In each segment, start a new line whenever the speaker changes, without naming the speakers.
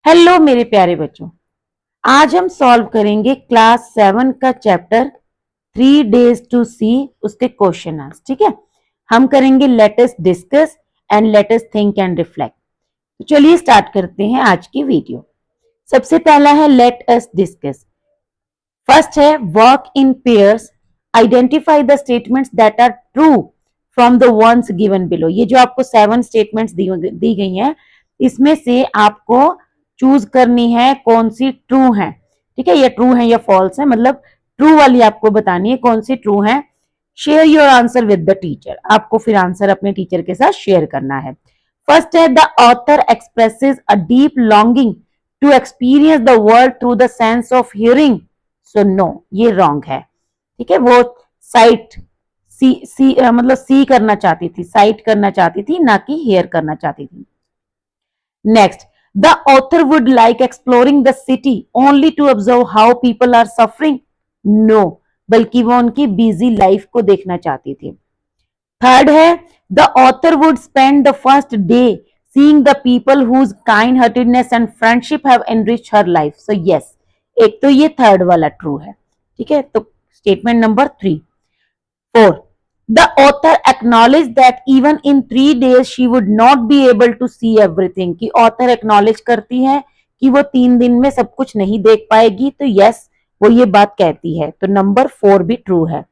Hello मेरे प्यारे बच्चों, आज हम सॉल्व करेंगे क्लास 7 का चैप्टर 3 days to see उसके क्वेश्चन आंसर। ठीक है, हम करेंगे late us discuss and let us think and reflect. तो चलिए स्टार्ट करते हैं आज की वीडियो। सबसे पहला है लेट अस डिस्कस। फर्स्ट है work in pairs, identify the statements that are true from the ones given below. ये जो आपको 7 स्टेटमेंट्स दी गई हैं, इसमें से आपको चूज करनी है कौन सी ट्रू है। ठीक है, ये ट्रू है या फॉल्स है, मतलब ट्रू वाली आपको बतानी है कौन सी ट्रू है। Share your answer with the teacher, आपको फिर आंसर अपने टीचर के साथ शेयर करना है। फर्स्ट है the author expresses a deep longing to experience the world through the sense of hearing. So no, ये रॉन्ग है। ठीक है, वो साइट मतलब सी करना चाहती थी, साइट करना चाहती थी, ना कि हेयर करना चाहती थी। Next, the author would like exploring the city only to observe how people are suffering. No, बल्कि वो उनकी बिजी लाइफ को देखना चाहती थी। थर्ड है the author would spend the first day seeing the people whose kind heartedness and friendship have enriched her life. So yes, एक तो ये थर्ड वाला ट्रू है। ठीक है, तो statement number 3। 4, the author acknowledged that even in 3 days she would not be able to see everything। कि author acknowledge करती है कि वो 3 दिन में सब कुछ नहीं देख पाएगी। तो यस, वो ये बात कहती है, तो नंबर 4 भी ट्रू है।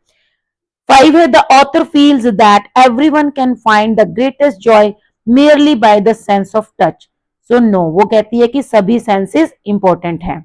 5 है the author feels that everyone can find the greatest Joy merely by the sense of touch। so no, वो कहती है कि सभी सेंसेस इंपॉर्टेंट हैं।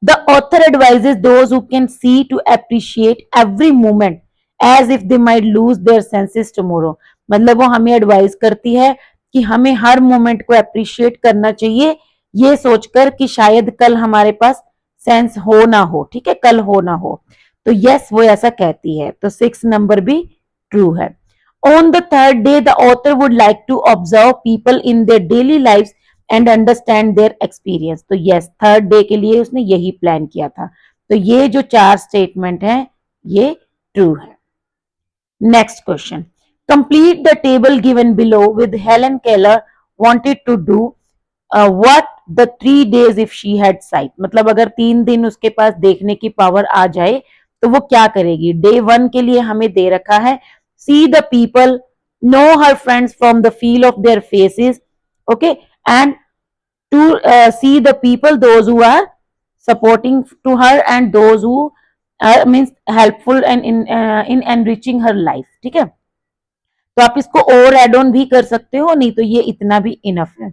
The author advises those who can see to appreciate every moment as if they might lose their senses tomorrow। मतलब वो हमें advice करती है कि हमें हर मोमेंट को अप्रिशिएट करना चाहिए, ये सोचकर कि शायद कल हमारे पास सेंस हो ना हो। ठीक है, कल हो ना हो। तो यस, वो ऐसा कहती है, तो 6 नंबर भी ट्रू है। On the third day, the author would like to observe people in their daily lives and understand their experience। तो yes, थर्ड डे के लिए उसने यही प्लान किया था। तो ये जो 4 स्टेटमेंट हैं, ये ट्रू है। Next question, complete the table given below with Helen Keller wanted to do what the 3 days if she had sight। मतलब अगर 3 दिन उसके पास देखने की पावर आ जाए तो वो क्या करेगी। डे 1 के लिए हमें दे रखा है see the people, know her friends from the feel of their faces, okay, and to see the people, those who are supporting to her and those who means helpful and in enriching her life। ठीक है, तो आप इसको और add on भी कर सकते हो, नहीं तो ये इतना भी इनफ है।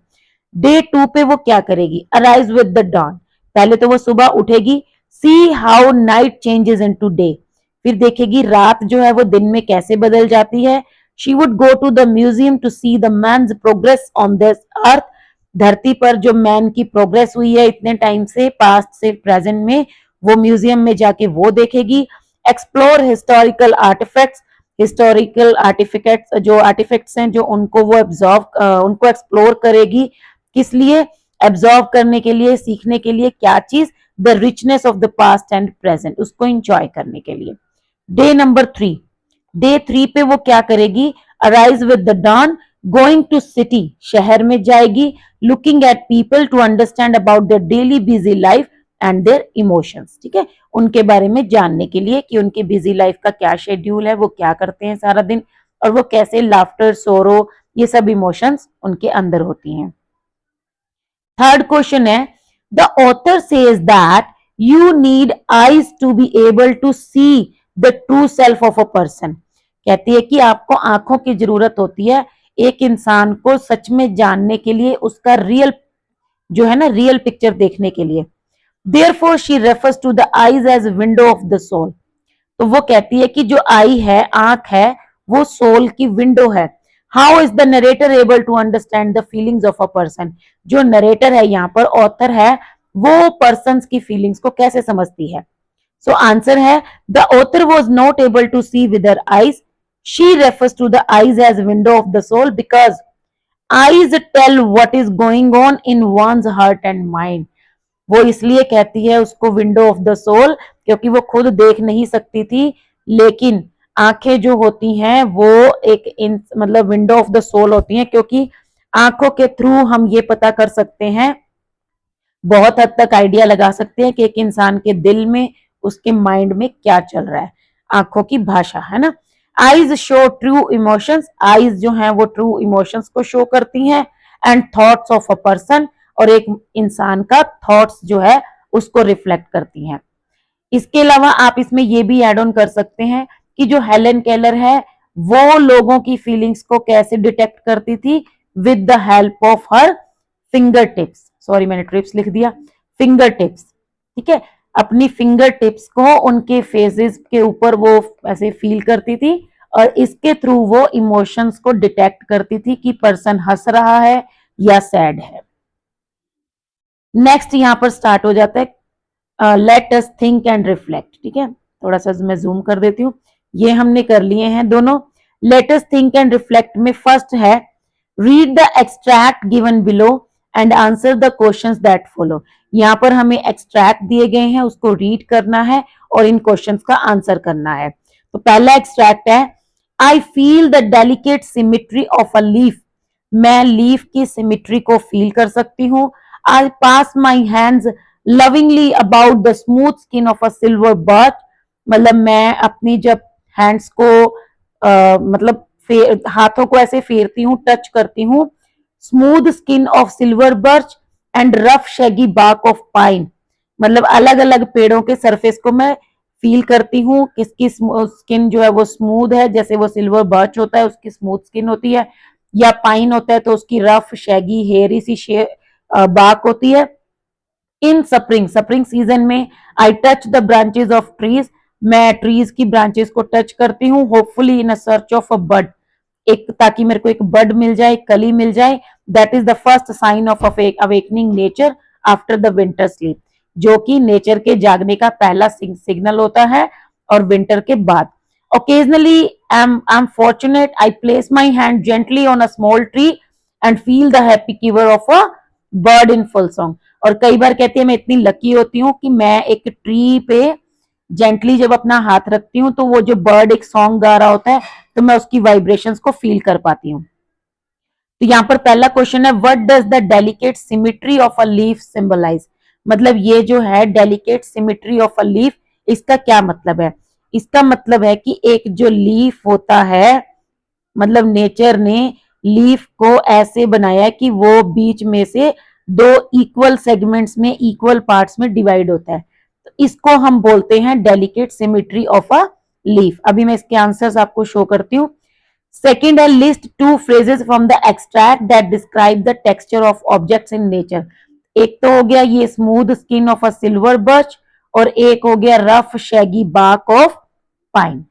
डे 2 पे वो क्या करेगी, अराइज विद द डॉन। पहले तो वो सुबह उठेगी, see how night changes into day, फिर देखेगी रात जो है वो दिन में कैसे बदल जाती है। She would go to the museum to see the man's progress on this earth. धरती पर जो मैन की प्रोग्रेस हुई है इतने टाइम से, पास्ट से प्रेजेंट में, वो म्यूजियम में जाके वो देखेगी। Explore historical artifacts, historical artifacts जो आर्टिफैक्ट्स हैं जो उनको वो उनको एक्सप्लोर करेगी। किस लिए? एब्जॉर्व करने के लिए, सीखने के लिए। क्या चीज? The richness of the past and present, उसको एंजॉय करने के लिए। डे नंबर 3, डे 3 पे वो क्या करेगी, arise with the dawn, going to city, शहर में जाएगी। Looking at people to understand about their daily busy life and their emotions. ठीक है, उनके बारे में जानने के लिए कि उनकी बिजी लाइफ का क्या शेड्यूल है, वो क्या करते हैं सारा दिन, और वो कैसे लाफ्टर, सोरो, ये सब इमोशंस उनके अंदर होती हैं। थर्ड क्वेश्चन है the author says that you need eyes to be able to see the true self of a person. कहती है कि आपको आंखों की जरूरत होती है एक इंसान को सच में जानने के लिए, उसका रियल जो है ना, रियल पिक्चर देखने के लिए। Therefore she refers to the eyes as window of the soul। तो वो कहती है कि जो आई है, आंख है, वो सोल की विंडो है। How is the narrator able to understand the feelings of a person. जो नरेटर है यहाँ पर, ऑथर है, वो पर्सन की फीलिंग्स को कैसे समझती है। सो आंसर है the author was not able to see with her eyes, she refers to the eyes as window of the soul because eyes tell what is going on in one's heart and mind. वो इसलिए कहती है उसको window of the soul क्योंकि वो खुद देख नहीं सकती थी, लेकिन आंखें जो होती हैं वो एक मतलब विंडो ऑफ द सोल होती हैं, क्योंकि आंखों के थ्रू हम ये पता कर सकते हैं बहुत हद तक आइडिया लगा सकते हैं कि एक इंसान के दिल में, उसके माइंड में क्या चल रहा है। आंखों की भाषा, है ना। Eyes show true emotions, eyes जो है वो ट्रू इमोशंस को शो करती हैं। And thoughts of a person, और एक इंसान का थॉट्स जो है उसको रिफ्लेक्ट करती हैं। इसके अलावा आप इसमें ये भी एड ऑन कर सकते हैं कि जो हेलेन केलर है वो लोगों की फीलिंग्स को कैसे डिटेक्ट करती थी, with the help of her finger tips, sorry मैंने ट्रिप्स लिख दिया, फिंगर टिप्स, ठीक है। अपनी फिंगर टिप्स को उनके फेसेस के ऊपर वो ऐसे फील करती थी, और इसके थ्रू वो इमोशंस को डिटेक्ट करती थी कि पर्सन हंस रहा है या सैड है। नेक्स्ट यहां पर स्टार्ट हो जाता है let us think and reflect, ठीक है। थोड़ा सा मैं जूम कर देती हूँ, ये हमने कर लिए हैं दोनों। Let us think and reflect में फर्स्ट है read the extract given below and answer the questions that follow. यहाँ पर हमें एक्सट्रैक्ट दिए गए हैं, उसको रीड करना है और इन क्वेश्चंस का आंसर करना है। तो पहला एक्सट्रैक्ट है I feel the delicate symmetry of a leaf, मैं लीफ की सिमिट्री को फील कर सकती हूँ। I pass my hands lovingly about the smooth skin of a silver birch, मतलब मैं अपनी जब हैंड्स को मतलब हाथों को ऐसे फेरती हूँ, टच करती हूँ, smooth skin of silver birch and rough shaggy bark of pine, मतलब अलग अलग पेड़ों के सरफेस को मैं फील करती हूँ, किसकी स्किन जो है वो स्मूथ है, जैसे वो सिल्वर बर्च होता है उसकी स्मूथ स्किन होती है, या पाइन होता है तो उसकी रफ शेगी हेयरी सी बार्क होती है। इन स्प्रिंग, स्प्रिंग सीजन में I touch the branches of trees, मैं ट्रीज की ब्रांचेस को टच करती हूँ, hopefully in a search of a bud, एक ताकि मेरे को एक बड मिल जाए, कली मिल जाए। That is the first sign of awakening nature after the winter sleep, जो कि नेचर के जागने का पहला सिग्नल होता है और विंटर के बाद। Occasionally I am fortunate I place my hand gently on a small tree and feel the happy keyword of a bird in full song, और कई बार कहती है मैं इतनी लकी होती हूँ कि मैं एक ट्री पे जेंटली जब अपना हाथ रखती हूँ तो वो जो बर्ड एक सॉन्ग गा रहा होता है तो मैं उसकी वाइब्रेशंस को फील कर पाती हूँ। तो यहाँ पर पहला क्वेश्चन है what does the delicate symmetry of a leaf symbolize, मतलब ये जो है delicate symmetry of a leaf, इसका क्या मतलब है। इसका मतलब है कि एक जो लीफ होता है, मतलब नेचर ने लीफ को ऐसे बनाया कि वो बीच में से दो इक्वल सेगमेंट्स में, इक्वल पार्ट्स में डिवाइड होता है, तो इसको हम बोलते हैं delicate symmetry of a leaf. अभी मैं इसके आंसर्स आपको शो करती हूँ। सेकेंड है list two phrases from the extract that describe the texture of objects in nature, एक तो हो गया ये smooth skin of a silver birch, और एक हो गया rough shaggy bark of pine.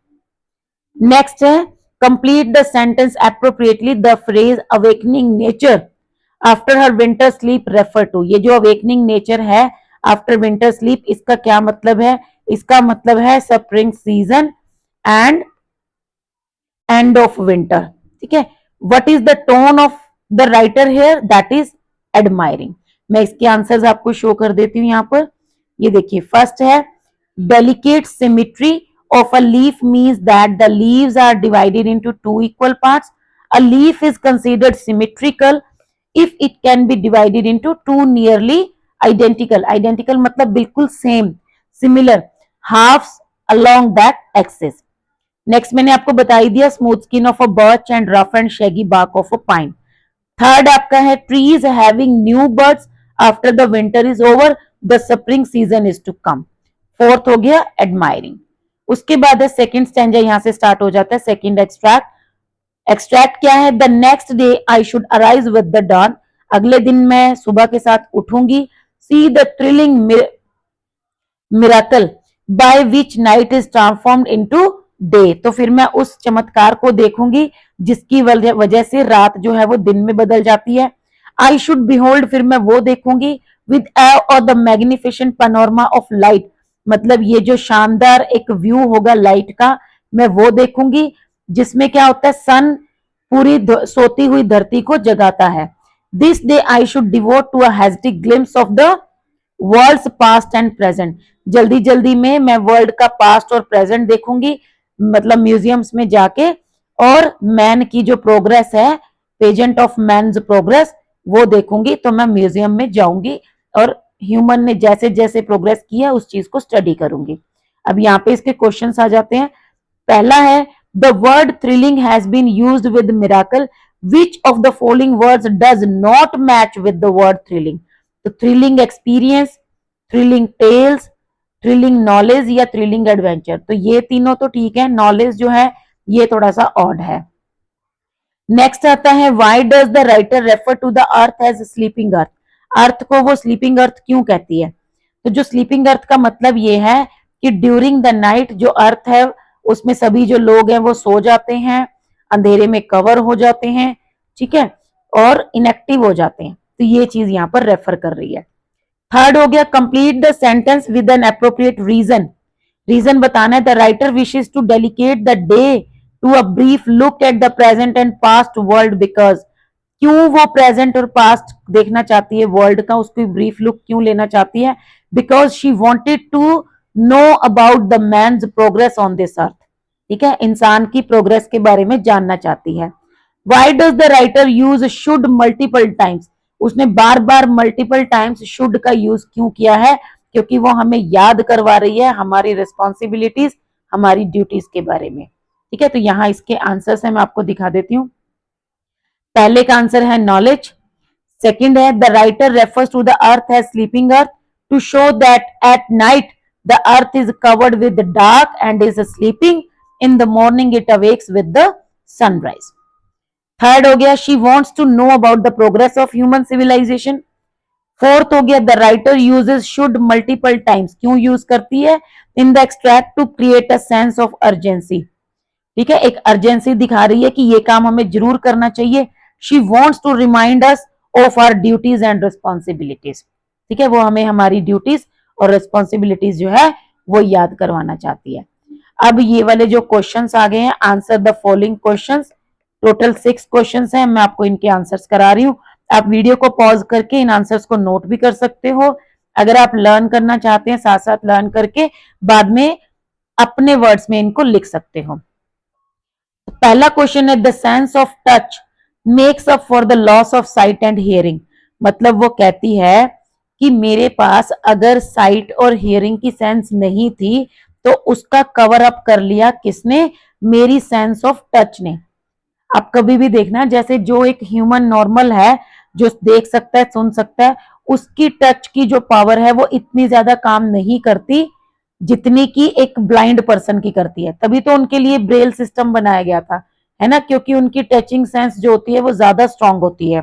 Next है complete the sentence appropriately the phrase awakening nature after her winter sleep refer to, ये जो अवेकनिंग नेचर है आफ्टर विंटर स्लीप, इसका क्या मतलब है। इसका मतलब है spring season and end of winter, ठीक है। What is the tone of the writer here, that is admiring. मैं इसके आंसर्स आपको शो कर देती हूँ यहाँ पर। ये देखिए फर्स्ट है delicate symmetry of a leaf means that the leaves are divided into two equal parts. A leaf is considered symmetrical if it can be divided into two nearly identical, identical मतलब बिल्कुल same, similar halves along that axis. Next मैंने आपको बता ही दिया smooth skin of a birch and rough and shaggy bark of a pine. Third आपका है trees having new birds after the winter is over the spring season is to come. Fourth हो गया admiring. उसके बाद है second stanza, यहां से start हो जाता है सेकंड एक्सट्रैक्ट। एक्सट्रैक्ट क्या है, the next day I should arise with the dawn, अगले दिन मैं सुबह के साथ उठूंगी। See the thrilling miracle by which night is transformed into day, तो फिर मैं उस चमत्कार को देखूंगी जिसकी वजह से रात जो है वो दिन में बदल जाती है। आई शुड बिहोल्ड, फिर मैं वो देखूंगी विद और the magnificent panorama of light, मतलब ये जो शानदार एक व्यू होगा लाइट का, मैं वो देखूंगी जिसमें क्या होता है सन पूरी सोती हुई धरती को जगाता है। This day I should devote to a hasty glimpse of the world's past and present, जल्दी जल्दी में मैं वर्ल्ड का पास्ट और प्रेजेंट देखूंगी, मतलब म्यूजियम्स में जाके, और मैन की जो प्रोग्रेस है पेजेंट ऑफ मैन्स प्रोग्रेस वो देखूंगी, तो मैं म्यूजियम में जाऊंगी और ह्यूमन ने जैसे जैसे प्रोग्रेस किया उस चीज को स्टडी करूंगी। अब यहाँ पे इसके क्वेश्चंस आ जाते हैं। पहला है the word thrilling has been used with miracle, which of the following words does not match with the word thrilling. तो thrilling experience, thrilling tales, thrilling knowledge या थ्रिलिंग एडवेंचर। तो ये तीनों तो ठीक है, नॉलेज जो है ये थोड़ा सा ऑड है। नेक्स्ट आता है why does the writer refer to the earth as sleeping earth. Earth को वो स्लीपिंग अर्थ क्यों कहती है? तो जो स्लीपिंग अर्थ का मतलब ये है कि ड्यूरिंग द नाइट जो अर्थ है उसमें सभी जो लोग हैं वो सो जाते हैं, अंधेरे में कवर हो जाते हैं, ठीक है, और इनएक्टिव हो जाते हैं। तो ये चीज यहाँ पर रेफर कर रही है। थर्ड हो गया complete the sentence with an appropriate reason. Reason बताना है the writer wishes to dedicate the day to a brief look at the present and past world because. क्यों वो प्रेजेंट और पास्ट देखना चाहती है वर्ल्ड का, उसकी ब्रीफ लुक क्यों लेना चाहती है? Because she wanted to know about the man's progress on this earth. ठीक है, इंसान की प्रोग्रेस के बारे में जानना चाहती है। Why does the writer use should multiple times. उसने बार बार मल्टीपल टाइम्स शुड का यूज क्यों किया है? क्योंकि वो हमें याद करवा रही है हमारी रिस्पॉन्सिबिलिटीज, हमारी ड्यूटीज के बारे में। ठीक है, तो यहाँ इसके आंसर्स है, मैं आपको दिखा देती हूँ। पहले का आंसर है नॉलेज। सेकंड है the writer refers to the earth as sleeping earth to show that at night the earth is covered with dark and is sleeping, in the morning it awakes with the sunrise. Third हो गया she wants to know about the progress of human civilization. Fourth हो गया the writer uses should multiple times. क्यों use करती है? In the extract to create a sense of urgency. ठीक है, एक अर्जेंसी दिखा रही है कि ये काम हमें जरूर करना चाहिए। She wants to remind us of our duties and responsibilities. ठीक है, वो हमें हमारी ड्यूटीज और रिस्पॉन्सिबिलिटीज जो है वो याद करवाना चाहती है। अब ये वाले जो क्वेश्चंस आ गए हैं, answer the following questions. Total 6 questions हैं, मैं आपको इनके आंसर्स करा रही हूँ। आप वीडियो को पॉज करके इन आंसर्स को नोट भी कर सकते हो। अगर आप लर्न करना चाहते हैं, साथ साथ लर्न करके बाद में अपने वर्ड्स में इनको लिख सकते हो। पहला क्वेश्चन है the sense of touch makes up for the loss of site and hearing. मतलब वो कहती है कि मेरे पास अगर साइट और हियरिंग की सेंस नहीं थी तो उसका कवर अप कर लिया किसने? मेरी सेंस ऑफ टच ने। आप कभी भी देखना, जैसे जो एक ह्यूमन नॉर्मल है जो देख सकता है, सुन सकता है, उसकी टच की जो पावर है वो इतनी ज्यादा काम नहीं करती जितनी की एक ब्लाइंड पर्सन की करती है। तभी तो उनके लिए ब्रेल सिस्टम बनाया गया था, है ना, क्योंकि उनकी टचिंग सेंस जो होती है वो ज्यादा स्ट्रांग होती है।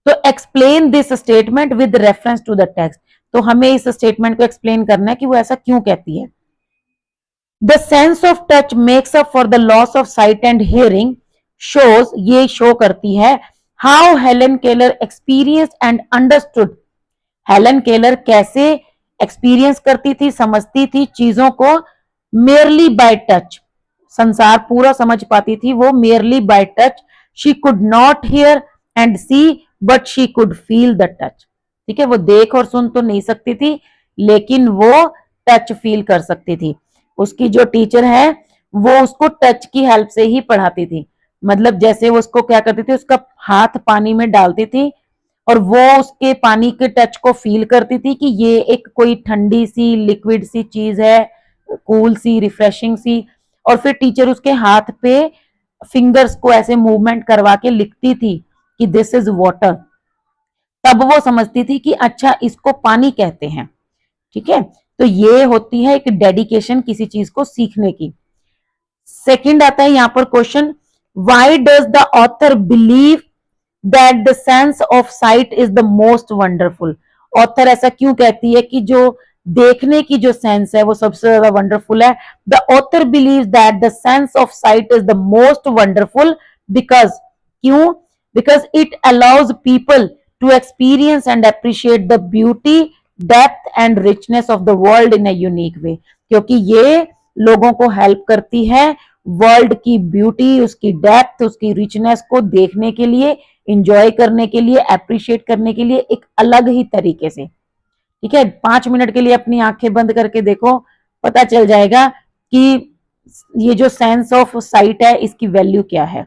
तो explain this statement with reference to the text. तो हमें इस स्टेटमेंट को एक्सप्लेन करना है कि वो ऐसा क्यों कहती है। The sense of touch makes up for the loss of site and hearing shows, ये शो करती है how Helen Keller experience and understood. Helen Keller कैसे एक्सपीरियंस करती थी, समझती थी चीजों को, मेयरली बाय टच। संसार पूरा समझ पाती थी वो merely by touch. She could not hear and see but she could feel the touch. ठीक है, वो देख और सुन तो नहीं सकती थी लेकिन वो टच फील कर सकती थी। उसकी जो टीचर है वो उसको टच की हेल्प से ही पढ़ाती थी। मतलब जैसे वो उसको क्या करती थी, उसका हाथ पानी में डालती थी और वो उसके पानी के टच को फील करती थी कि ये एक कोई ठंडी सी लिक्विड सी चीज है, कूल सी, रिफ्रेशिंग सी। और फिर टीचर उसके हाथ पे फिंगर्स को ऐसे मूवमेंट करवा के लिखती थी कि दिस इज वाटर। तब वो समझती थी कि अच्छा इसको पानी कहते हैं। ठीक है, तो ये होती है एक डेडिकेशन किसी चीज को सीखने की। सेकंड आता है यहां पर question, why does the author believe that the sense of sight is the most wonderful. Author ऐसा क्यों कहती है कि जो देखने की जो सेंस है वो सबसे ज्यादा वंडरफुल है। The author believe that the sense of sight is the most wonderful because, क्यों? Because it allows people to experience and appreciate the beauty, depth and richness of the world in a unique way. क्योंकि ये लोगों को help करती है world की beauty, उसकी depth, उसकी रिचनेस को देखने के लिए, इंजॉय करने के लिए, अप्रिशिएट करने के लिए एक अलग ही तरीके से। ठीक है, 5 मिनट के लिए अपनी आंखें बंद करके देखो, पता चल जाएगा कि ये जो सेंस ऑफ साइट है इसकी वैल्यू क्या है।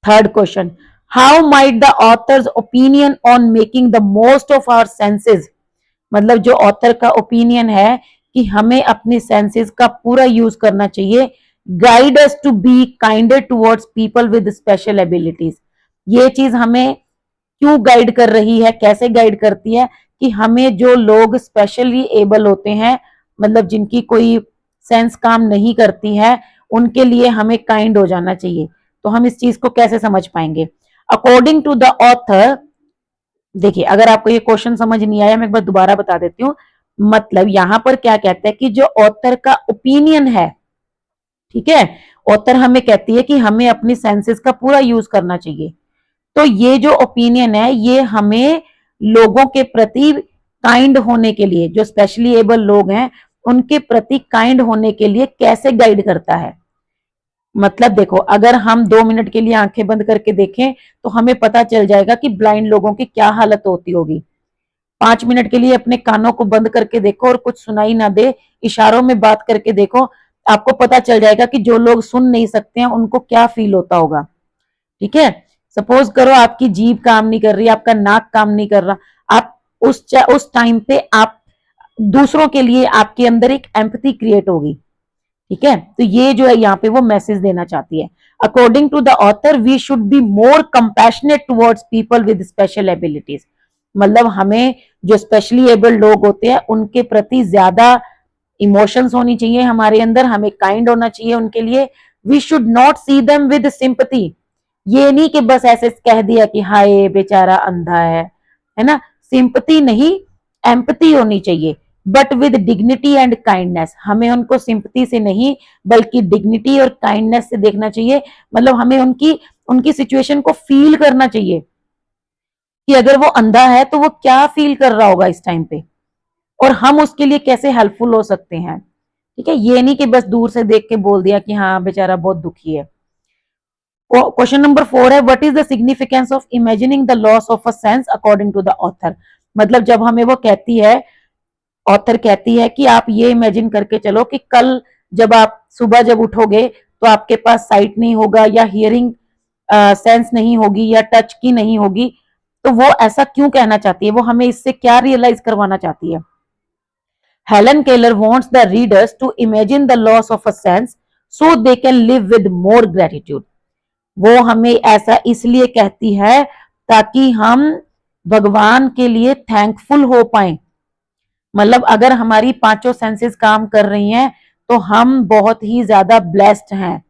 Third question, how might the author's opinion on making the most of our senses, मतलब जो ऑथर का ओपिनियन है कि हमें अपने सेंसेस का पूरा यूज करना चाहिए, guide us to be kinder towards people with special abilities. ये चीज हमें क्यों गाइड कर रही है, कैसे गाइड करती है कि हमें जो लोग स्पेशली एबल होते हैं, मतलब जिनकी कोई सेंस काम नहीं करती है, उनके लिए हमें काइंड हो जाना चाहिए। तो हम इस चीज को कैसे समझ पाएंगे? अकॉर्डिंग टू द ऑथर, देखिए अगर आपको ये क्वेश्चन समझ नहीं आया, मैं एक बार दोबारा बता देती हूँ। मतलब यहां पर क्या कहता है कि जो ऑथर का ओपिनियन है, ठीक है, ऑथर हमें कहती है कि हमें अपनी सेंसेस का पूरा यूज करना चाहिए। तो ये जो ओपिनियन है ये हमें लोगों के प्रति काइंड होने के लिए, जो स्पेशली एबल लोग हैं उनके प्रति काइंड होने के लिए कैसे गाइड करता है। मतलब देखो, अगर हम 2 मिनट के लिए आंखें बंद करके देखें तो हमें पता चल जाएगा कि ब्लाइंड लोगों की क्या हालत होती होगी। 5 मिनट के लिए अपने कानों को बंद करके देखो और कुछ सुनाई ना दे, इशारों में बात करके देखो, आपको पता चल जाएगा कि जो लोग सुन नहीं सकते हैं उनको क्या फील होता होगा। ठीक है, सपोज करो आपकी जीभ काम नहीं कर रही, आपका नाक काम नहीं कर रहा, आप उस टाइम पे आप दूसरों के लिए आपके अंदर एक एम्पैथी क्रिएट होगी। ठीक है, तो ये जो है यहाँ पे वो मैसेज देना चाहती है। According to the author we should be more compassionate towards people with special abilities, मतलब हमें जो स्पेशली एबल्ड लोग होते हैं उनके प्रति ज्यादा इमोशंस होनी चाहिए हमारे अंदर, हमें काइंड होना चाहिए उनके लिए। We should not see them with sympathy, ये नहीं कि बस ऐसे कह दिया कि हाय बेचारा अंधा है ना, सिंपथी नहीं, एम्पथी होनी चाहिए, but with dignity and kindness. हमें उनको सिंपथी से नहीं बल्कि डिग्निटी और काइंडनेस से देखना चाहिए, मतलब हमें उनकी उनकी सिचुएशन को फील करना चाहिए कि अगर वो अंधा है तो वो क्या फील कर रहा होगा इस टाइम पे, और हम उसके लिए कैसे हेल्पफुल हो सकते हैं। ठीक है, ये नहीं कि बस दूर से देख के बोल दिया कि हाँ बेचारा बहुत दुखी है। क्वेश्चन नंबर 4 है, what is the significance of imagining the loss of a sense according to the author. मतलब जब हमें वो कहती है, ऑथर कहती है कि आप ये इमेजिन करके चलो कि कल जब आप सुबह जब उठोगे तो आपके पास साइट नहीं होगा या हियरिंग सेंस नहीं होगी या टच की नहीं होगी, तो वो ऐसा क्यों कहना चाहती है, वो हमें इससे क्या रियलाइज करवाना चाहती है। Helen Keller wants the readers to imagine the loss of a sense so they can live with more gratitude। वो हमें ऐसा इसलिए कहती है ताकि हम भगवान के लिए थैंकफुल हो पाए। मतलब अगर हमारी पांचों सेंसेस काम कर रही हैं तो हम बहुत ही ज्यादा ब्लेस्ड हैं।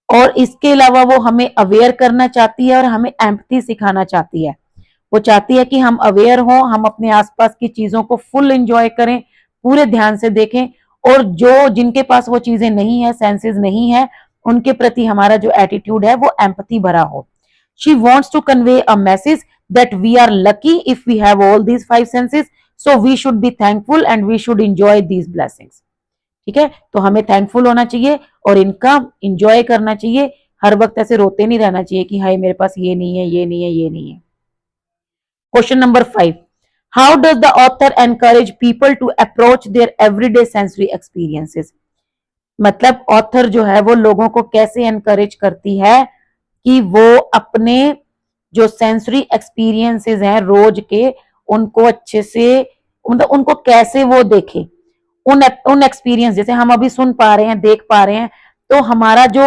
और इसके अलावा वो हमें अवेयर करना चाहती है और हमें एम्पैथी सिखाना चाहती है। वो चाहती है कि हम अवेयर हों, हम अपने आसपास की चीजों को फुल एंजॉय करें, पूरे ध्यान से देखें, और जो जिनके पास वो चीजें नहीं है, सेंसेस नहीं है, उनके प्रति हमारा जो एटीट्यूड है वो एम्पैथी भरा हो। She wants to convey a message that we are lucky if we have all these 5 senses, so we should be thankful and we should enjoy these blessings. ठीक है, तो हमें थैंकफुल होना चाहिए और इनका इंजॉय करना चाहिए। हर वक्त ऐसे रोते नहीं रहना चाहिए कि हाय मेरे पास ये नहीं है, ये नहीं है, ये नहीं है। Question number 5, how does the author encourage people to approach their everyday sensory experiences. मतलब ऑथर जो है वो लोगों को कैसे एनकरेज करती है कि वो अपने जो सेंसरी एक्सपीरियंसेस हैं रोज के, उनको अच्छे से, मतलब उनको कैसे वो देखे, उन एक्सपीरियंस, जैसे हम अभी सुन पा रहे हैं, देख पा रहे हैं, तो हमारा जो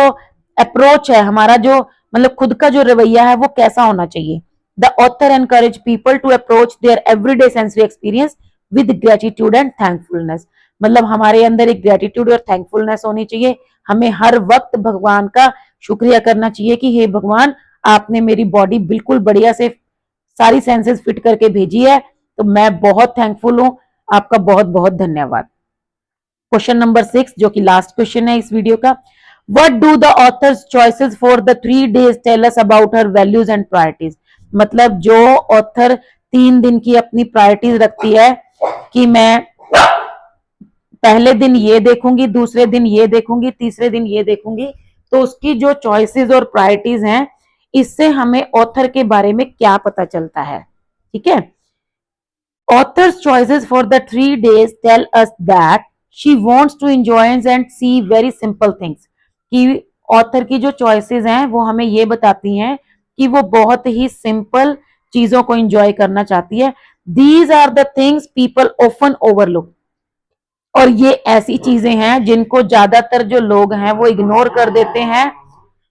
अप्रोच है, हमारा जो मतलब खुद का जो रवैया है वो कैसा होना चाहिए। The author encourage people to approach their everyday sensory experience with gratitude and thankfulness. मतलब हमारे अंदर एक ग्रेटिट्यूड और थैंकफुलनेस होनी चाहिए, हमें हर वक्त भगवान का शुक्रिया करना चाहिए कि हे भगवान, आपने मेरी बॉडी बिल्कुल बढ़िया से सारी सेंसेस फिट करके भेजी है, तो मैं बहुत थैंकफुल हूं, आपका बहुत बहुत धन्यवाद। क्वेश्चन नंबर 6 जो कि लास्ट क्वेश्चन है इस वीडियो का, what do the author's choices for the 3 days tell us about her values and priorities. मतलब जो ऑथर 3 दिन की अपनी प्रायोरिटीज रखती है कि मैं पहले दिन ये देखूंगी, दूसरे दिन ये देखूंगी, तीसरे दिन ये देखूंगी, तो उसकी जो चॉइसेस और प्रायोरिटीज हैं, इससे हमें ऑथर के बारे में क्या पता चलता है। ठीक है, author's choices for the 3 days tell us that she wants to enjoy and see very simple things। कि ऑथर की जो चॉइसेस हैं वो हमें ये बताती हैं कि वो बहुत ही सिंपल चीजों को एंजॉय करना चाहती है। These are the things people often overlook, और ये ऐसी चीजें हैं जिनको ज्यादातर जो लोग हैं वो इग्नोर कर देते हैं।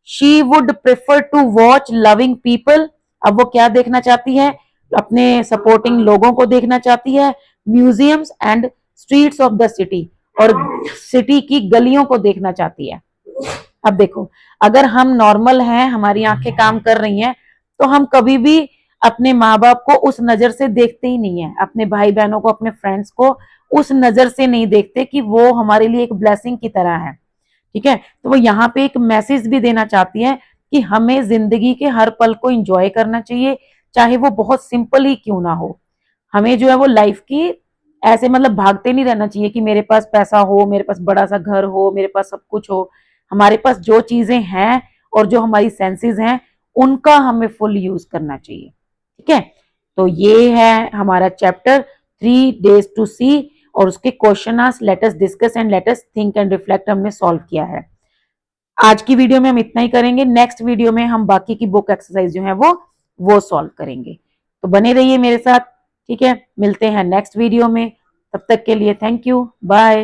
She would prefer to watch loving people, अब वो क्या देखना चाहती है, अपने सपोर्टिंग लोगों को देखना चाहती है। Museums and streets of the city, और सिटी की गलियों को देखना चाहती है। अब देखो, अगर हम नॉर्मल हैं, हमारी आंखें काम कर रही हैं, तो हम कभी भी अपने माँ बाप को उस नजर से देखते ही नहीं है, अपने भाई बहनों को, अपने फ्रेंड्स को उस नजर से नहीं देखते कि वो हमारे लिए एक ब्लेसिंग की तरह है। ठीक है, तो वो यहाँ पे एक मैसेज भी देना चाहती है कि हमें जिंदगी के हर पल को एंजॉय करना चाहिए, चाहे वो बहुत सिंपल ही क्यों ना हो। हमें जो है वो लाइफ की ऐसे मतलब भागते नहीं रहना चाहिए कि मेरे पास पैसा हो, मेरे पास बड़ा सा घर हो, मेरे पास सब कुछ हो। हमारे पास जो चीजें हैं और जो हमारी सेंसेस हैं, उनका हमें फुल यूज करना चाहिए। ठीक है, तो ये है हमारा चैप्टर 3 days to see, और उसके question answer let us discuss and let us think and reflect हमने सॉल्व किया है। आज की वीडियो में हम इतना ही करेंगे, नेक्स्ट वीडियो में हम बाकी की बुक एक्सरसाइज जो है वो सॉल्व करेंगे। तो बने रहिए मेरे साथ। ठीक है, मिलते हैं नेक्स्ट वीडियो में, तब तक के लिए थैंक यू, बाय।